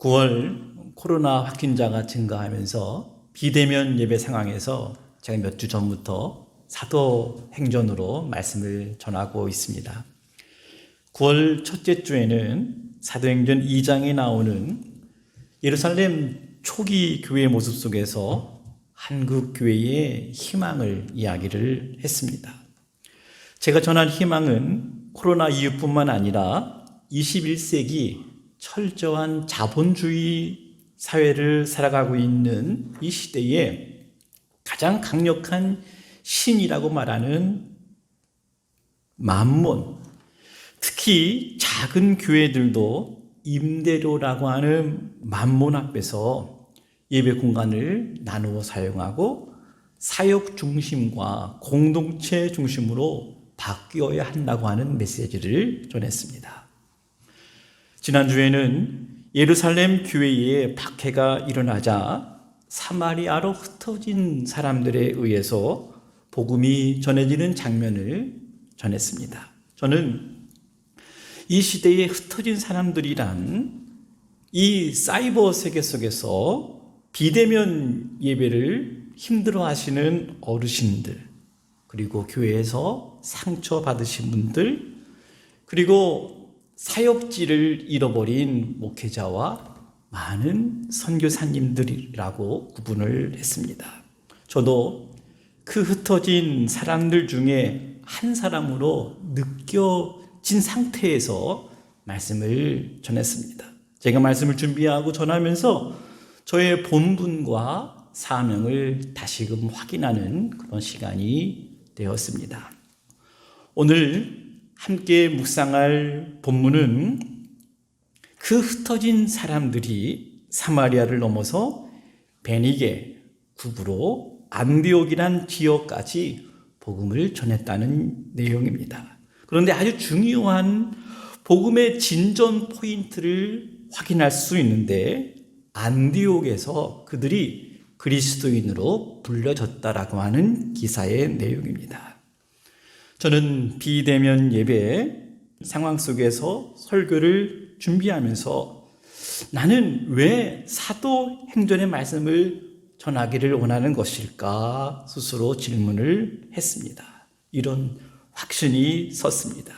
9월 코로나 확진자가 증가하면서 비대면 예배 상황에서 제가 몇 주 전부터 사도행전으로 말씀을 전하고 있습니다. 9월 첫째 주에는 사도행전 2장에 나오는 예루살렘 초기 교회 모습 속에서 한국 교회의 희망을 이야기를 했습니다. 제가 전한 희망은 코로나 이후뿐만 아니라 21세기 철저한 자본주의 사회를 살아가고 있는 이 시대에 가장 강력한 신이라고 말하는 만몬, 특히 작은 교회들도 임대료라고 하는 만몬 앞에서 예배 공간을 나누어 사용하고 사역 중심과 공동체 중심으로 바뀌어야 한다고 하는 메시지를 전했습니다. 지난주에는 예루살렘 교회에 박해가 일어나자 사마리아로 흩어진 사람들에 의해서 복음이 전해지는 장면을 전했습니다. 저는 이 시대에 흩어진 사람들이란 이 사이버 세계 속에서 비대면 예배를 힘들어 하시는 어르신들, 그리고 교회에서 상처받으신 분들, 그리고 사역지를 잃어버린 목회자와 많은 선교사님들이라고 구분을 했습니다. 저도 그 흩어진 사람들 중에 한 사람으로 느껴진 상태에서 말씀을 전했습니다. 제가 말씀을 준비하고 전하면서 저의 본분과 사명을 다시금 확인하는 그런 시간이 되었습니다. 오늘 함께 묵상할 본문은 그 흩어진 사람들이 사마리아를 넘어서 베니게, 구브로, 안디옥이란 지역까지 복음을 전했다는 내용입니다. 그런데 아주 중요한 복음의 진전 포인트를 확인할 수 있는데 안디옥에서 그들이 그리스도인으로 불려졌다라고 하는 기사의 내용입니다. 저는 비대면 예배 상황 속에서 설교를 준비하면서 나는 왜 사도행전의 말씀을 전하기를 원하는 것일까 스스로 질문을 했습니다. 이런 확신이 섰습니다.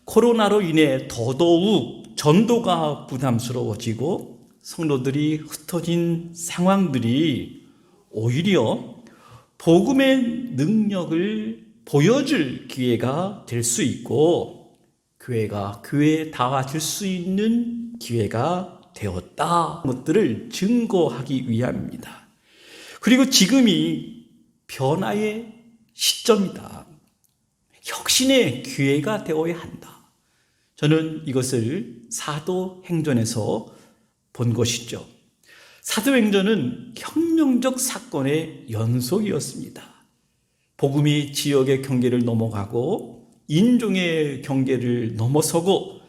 코로나로 인해 더더욱 전도가 부담스러워지고 성도들이 흩어진 상황들이 오히려 복음의 능력을 보여줄 기회가 될 수 있고 교회가 교회다워질 수 있는 기회가 되었다. 것들을 증거하기 위함입니다. 그리고 지금이 변화의 시점이다. 혁신의 기회가 되어야 한다. 저는 이것을 사도행전에서 본 것이죠. 사도행전은 혁명적 사건의 연속이었습니다. 복음이 지역의 경계를 넘어가고 인종의 경계를 넘어서고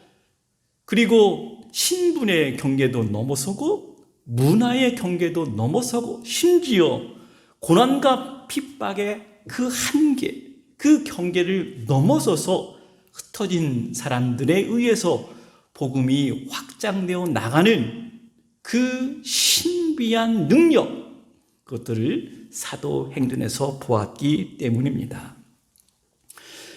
그리고 신분의 경계도 넘어서고 문화의 경계도 넘어서고 심지어 고난과 핍박의 그 한계, 그 경계를 넘어서서 흩어진 사람들에 의해서 복음이 확장되어 나가는 그 신비한 능력, 그것들을 사도행전에서 보았기 때문입니다.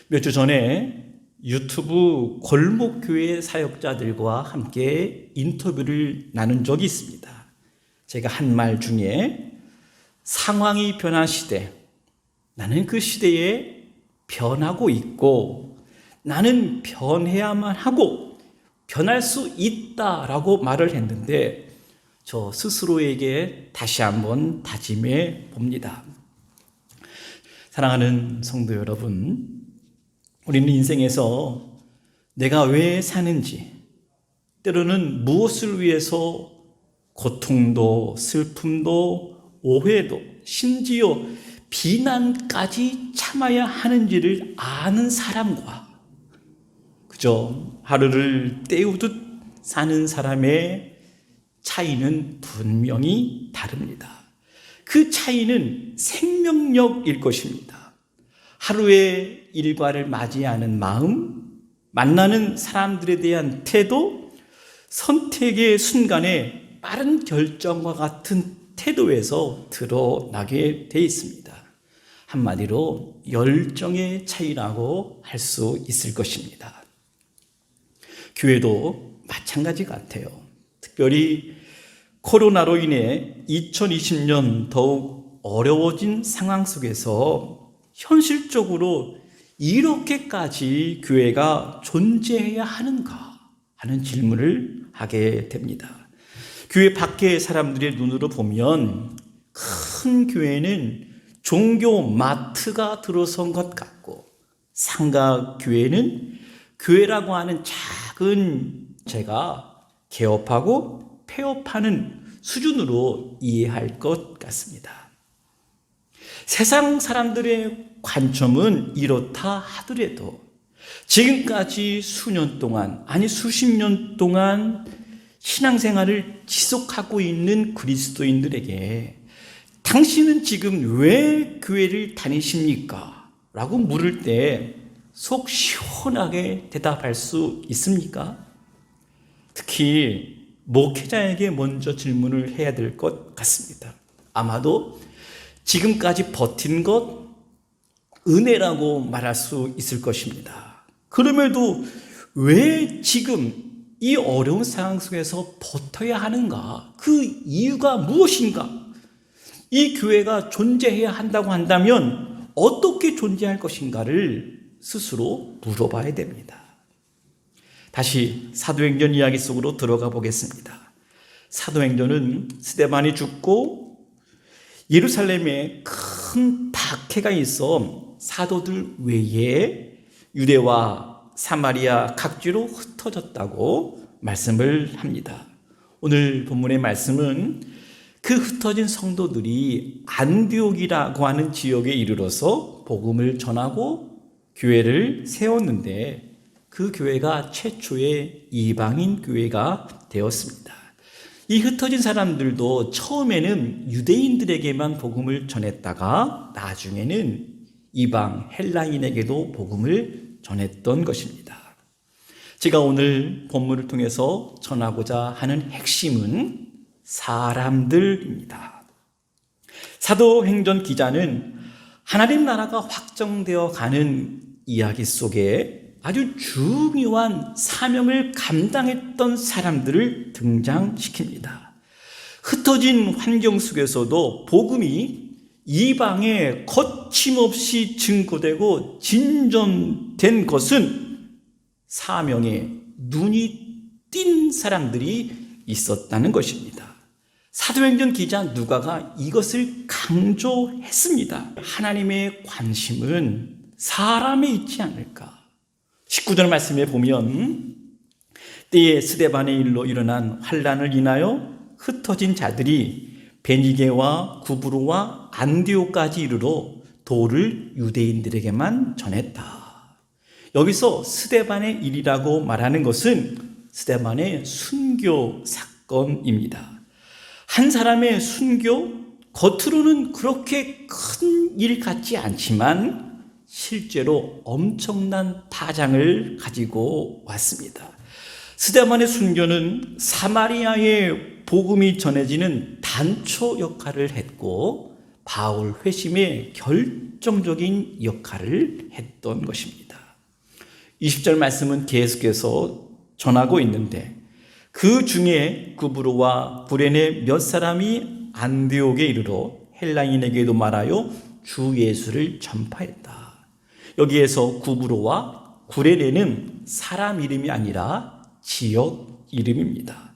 몇 주 전에 유튜브 골목교회 사역자들과 함께 인터뷰를 나눈 적이 있습니다. 제가 한 말 중에 상황이 변한 시대, 나는 그 시대에 변하고 있고 나는 변해야만 하고 변할 수 있다라고 말을 했는데 저 스스로에게 다시 한번 다짐해 봅니다. 사랑하는 성도 여러분, 우리는 인생에서 내가 왜 사는지, 때로는 무엇을 위해서 고통도 슬픔도 오해도 심지어 비난까지 참아야 하는지를 아는 사람과 그저 하루를 때우듯 사는 사람의 차이는 분명히 다릅니다. 그 차이는 생명력일 것입니다. 하루의 일과를 맞이하는 마음, 만나는 사람들에 대한 태도, 선택의 순간에 빠른 결정과 같은 태도에서 드러나게 돼 있습니다. 한마디로 열정의 차이라고 할 수 있을 것입니다. 교회도 마찬가지 같아요. 특별히 코로나로 인해 2020년 더욱 어려워진 상황 속에서 현실적으로 이렇게까지 교회가 존재해야 하는가 하는 질문을 하게 됩니다. 교회 밖의 사람들의 눈으로 보면 큰 교회는 종교 마트가 들어선 것 같고, 상가 교회는 교회라고 하는 작은 제가 개업하고 폐업하는 수준으로 이해할 것 같습니다. 세상 사람들의 관점은 이렇다 하더라도 지금까지 수년 동안, 아니 수십 년 동안 신앙생활을 지속하고 있는 그리스도인들에게 당신은 지금 왜 교회를 다니십니까? 라고 물을 때 속 시원하게 대답할 수 있습니까? 특히 목회자에게 먼저 질문을 해야 될 것 같습니다. 아마도 지금까지 버틴 것 은혜라고 말할 수 있을 것입니다. 그럼에도 왜 지금 이 어려운 상황 속에서 버텨야 하는가? 그 이유가 무엇인가? 이 교회가 존재해야 한다고 한다면 어떻게 존재할 것인가를 스스로 물어봐야 됩니다. 다시 사도행전 이야기 속으로 들어가 보겠습니다. 사도행전은 스데반이 죽고 예루살렘에 큰 박해가 있어 사도들 외에 유대와 사마리아 각지로 흩어졌다고 말씀을 합니다. 오늘 본문의 말씀은 그 흩어진 성도들이 안디옥이라고 하는 지역에 이르러서 복음을 전하고 교회를 세웠는데, 그 교회가 최초의 이방인 교회가 되었습니다. 이 흩어진 사람들도 처음에는 유대인들에게만 복음을 전했다가 나중에는 이방 헬라인에게도 복음을 전했던 것입니다. 제가 오늘 본문을 통해서 전하고자 하는 핵심은 사람들입니다. 사도행전 기자는 하나님 나라가 확정되어 가는 이야기 속에 아주 중요한 사명을 감당했던 사람들을 등장시킵니다. 흩어진 환경 속에서도 복음이 이방에 거침없이 증거되고 진전된 것은 사명에 눈이 띈 사람들이 있었다는 것입니다. 사도행전 기자 누가가 이것을 강조했습니다. 하나님의 관심은 사람에 있지 않을까. 19절 말씀에 보면 때에 스데반의 일로 일어난 환난을 인하여 흩어진 자들이 베니게와 구브로와 안디옥까지 이르러 도를 유대인들에게만 전했다. 여기서 스데반의 일이라고 말하는 것은 스데반의 순교 사건입니다. 한 사람의 순교, 겉으로는 그렇게 큰 일 같지 않지만 실제로 엄청난 파장을 가지고 왔습니다. 스데반의 순교는 사마리아의 복음이 전해지는 단초 역할을 했고 바울 회심의 결정적인 역할을 했던 것입니다. 20절 말씀은 계속해서 전하고 있는데, 그 중에 구브로와 구레네 몇 사람이 안디옥에 이르러 헬라인에게도 말하여 주 예수를 전파했다. 여기에서 구브로와 구레네는 사람 이름이 아니라 지역 이름입니다.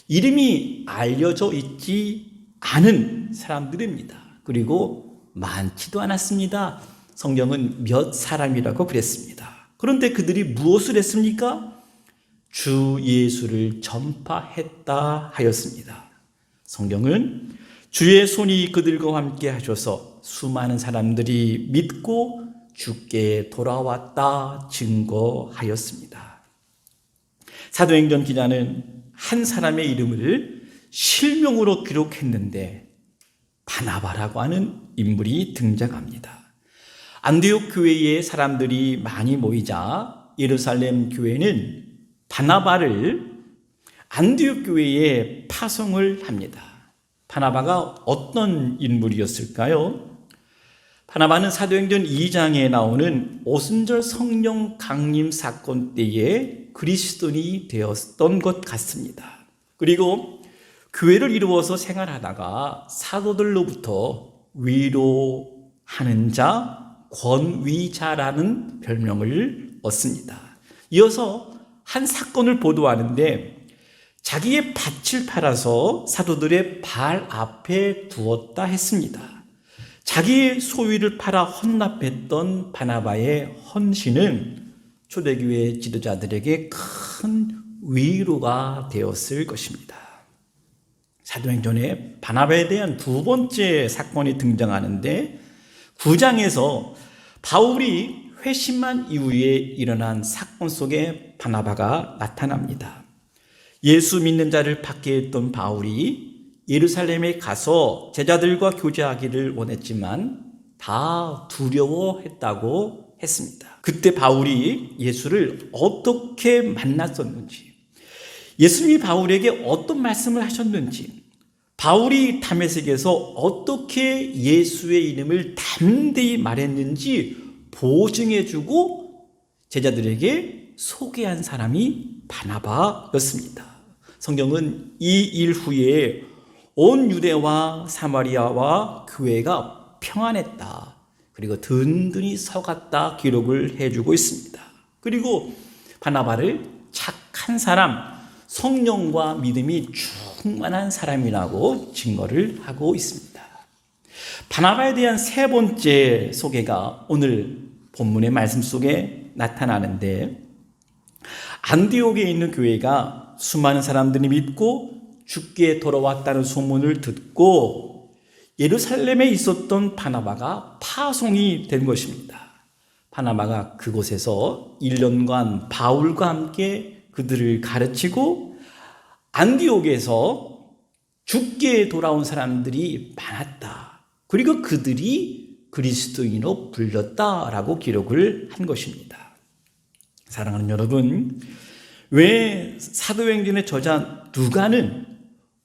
이름이 알려져 있지 않은 사람들입니다. 그리고 많지도 않았습니다. 성경은 몇 사람이라고 그랬습니다. 그런데 그들이 무엇을 했습니까? 주 예수를 전파했다 하였습니다. 성경은 주의 손이 그들과 함께 하셔서 수많은 사람들이 믿고 주께 돌아왔다 증거하였습니다. 사도행전 기자는 한 사람의 이름을 실명으로 기록했는데 바나바라고 하는 인물이 등장합니다. 안디옥 교회에 사람들이 많이 모이자 예루살렘 교회는 바나바를 안디옥 교회에 파송을 합니다. 바나바가 어떤 인물이었을까요? 바나바는 사도행전 2장에 나오는 오순절 성령 강림 사건 때에 그리스도인이 되었던 것 같습니다. 그리고 교회를 이루어서 생활하다가 사도들로부터 위로하는 자, 권위자라는 별명을 얻습니다. 이어서 한 사건을 보도하는데 자기의 밭을 팔아서 사도들의 발 앞에 두었다 했습니다. 자기의 소유를 팔아 헌납했던 바나바의 헌신은 초대교회 지도자들에게 큰 위로가 되었을 것입니다. 사도행전에 바나바에 대한 두 번째 사건이 등장하는데 9장에서 바울이 회심한 이후에 일어난 사건 속에 바나바가 나타납니다. 예수 믿는 자를 받게 했던 바울이 예루살렘에 가서 제자들과 교제하기를 원했지만 다 두려워했다고 했습니다. 그때 바울이 예수를 어떻게 만났었는지, 예수님이 바울에게 어떤 말씀을 하셨는지, 바울이 다메섹에서 어떻게 예수의 이름을 담대히 말했는지 보증해주고 제자들에게 소개한 사람이 바나바였습니다. 성경은 이 일 후에 온 유대와 사마리아와 교회가 평안했다, 그리고 든든히 서갔다 기록을 해주고 있습니다. 그리고 바나바를 착한 사람, 성령과 믿음이 충만한 사람이라고 증거를 하고 있습니다. 바나바에 대한 세 번째 소개가 오늘 본문의 말씀 속에 나타나는데, 안디옥에 있는 교회가 수많은 사람들이 믿고 죽게 돌아왔다는 소문을 듣고 예루살렘에 있었던 바나바가 파송이 된 것입니다. 바나바가 그곳에서 1년간 바울과 함께 그들을 가르치고 안디옥에서 죽게 돌아온 사람들이 많았다. 그리고 그들이 그리스도인으로 불렸다라고 기록을 한 것입니다. 사랑하는 여러분, 왜 사도행전의 저자 누가는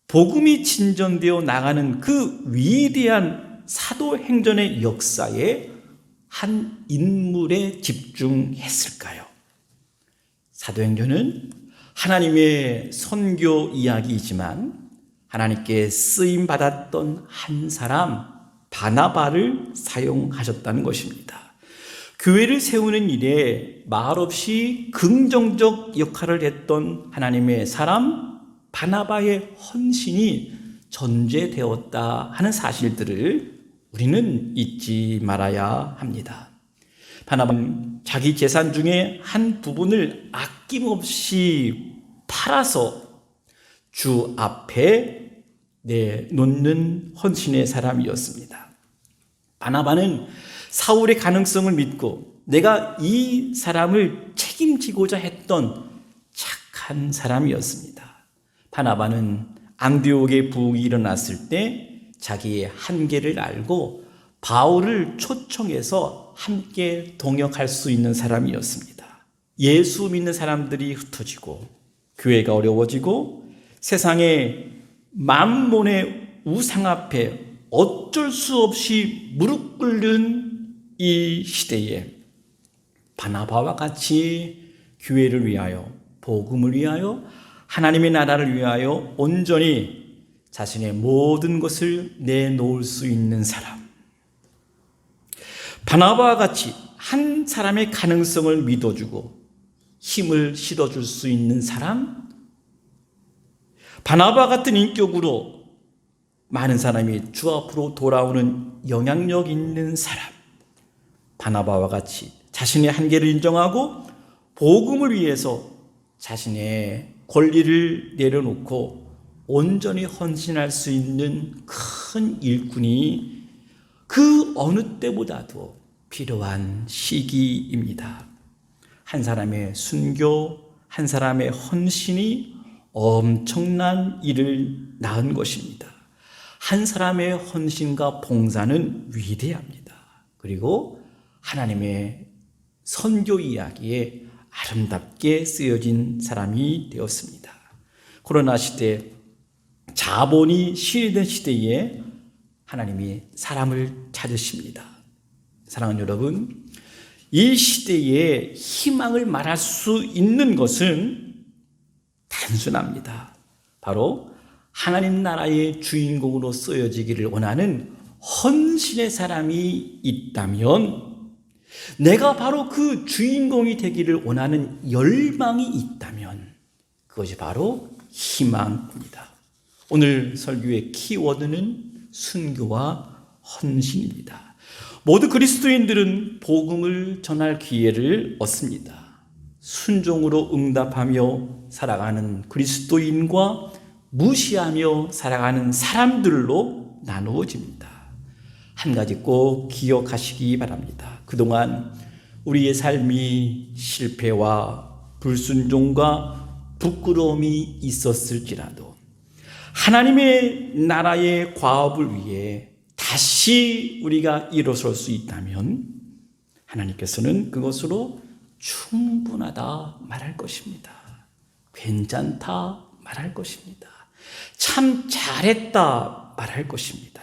복음이 진전되어 나가는 그 위대한 사도행전의 역사에 한 인물에 집중했을까요? 사도행전은 하나님의 선교 이야기이지만 하나님께 쓰임받았던 한 사람 바나바를 사용하셨다는 것입니다. 교회를 세우는 일에 말없이 긍정적 역할을 했던 하나님의 사람 바나바의 헌신이 전제되었다 하는 사실들을 우리는 잊지 말아야 합니다. 바나바는 자기 재산 중에 한 부분을 아낌없이 팔아서 주 앞에 내놓는 헌신의 사람이었습니다. 바나바는 사울의 가능성을 믿고 내가 이 사람을 책임지고자 했던 착한 사람이었습니다. 바나바는 안디옥의 부흥이 일어났을 때 자기의 한계를 알고 바울을 초청해서 함께 동역할 수 있는 사람이었습니다. 예수 믿는 사람들이 흩어지고 교회가 어려워지고 세상의 만몬의 우상 앞에 어쩔 수 없이 무릎 꿇는 이 시대에 바나바와 같이 교회를 위하여, 복음을 위하여, 하나님의 나라를 위하여 온전히 자신의 모든 것을 내놓을 수 있는 사람, 바나바와 같이 한 사람의 가능성을 믿어주고 힘을 실어줄 수 있는 사람, 바나바 같은 인격으로 많은 사람이 주 앞으로 돌아오는 영향력 있는 사람, 바나바와 같이 자신의 한계를 인정하고 복음을 위해서 자신의 권리를 내려놓고 온전히 헌신할 수 있는 큰 일꾼이 그 어느 때보다도 필요한 시기입니다. 한 사람의 순교, 한 사람의 헌신이 엄청난 일을 낳은 것입니다. 한 사람의 헌신과 봉사는 위대합니다. 그리고 하나님의 선교 이야기에 아름답게 쓰여진 사람이 되었습니다. 코로나 시대, 자본이 시리던 시대에 하나님이 사람을 찾으십니다. 사랑하는 여러분, 이 시대에 희망을 말할 수 있는 것은 단순합니다. 바로 하나님 나라의 주인공으로 쓰여지기를 원하는 헌신의 사람이 있다면, 내가 바로 그 주인공이 되기를 원하는 열망이 있다면 그것이 바로 희망입니다. 오늘 설교의 키워드는 순교와 헌신입니다. 모두 그리스도인들은 복음을 전할 기회를 얻습니다. 순종으로 응답하며 살아가는 그리스도인과 무시하며 살아가는 사람들로 나누어집니다. 한 가지 꼭 기억하시기 바랍니다. 그동안 우리의 삶이 실패와 불순종과 부끄러움이 있었을지라도 하나님의 나라의 과업을 위해 다시 우리가 일어설 수 있다면 하나님께서는 그것으로 충분하다 말할 것입니다. 괜찮다 말할 것입니다. 참 잘했다 말할 것입니다.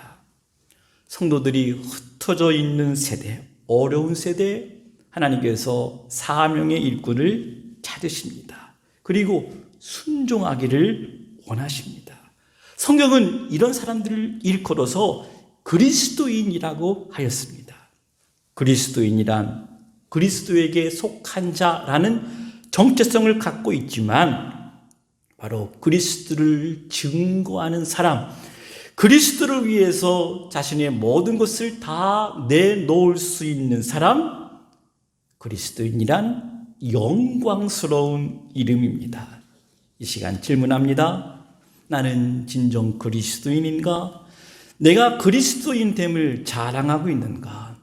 성도들이 흩어져 있는 세대, 어려운 세대, 하나님께서 사명의 일꾼을 찾으십니다. 그리고 순종하기를 원하십니다. 성경은 이런 사람들을 일컬어서 그리스도인이라고 하였습니다. 그리스도인이란 그리스도에게 속한 자라는 정체성을 갖고 있지만 바로 그리스도를 증거하는 사람, 그리스도를 위해서 자신의 모든 것을 다 내놓을 수 있는 사람, 그리스도인이란 영광스러운 이름입니다. 이 시간 질문합니다. 나는 진정 그리스도인인가? 내가 그리스도인됨을 자랑하고 있는가?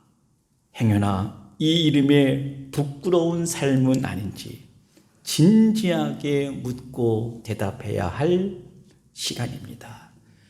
행여나 이 이름에 부끄러운 삶은 아닌지 진지하게 묻고 대답해야 할 시간입니다.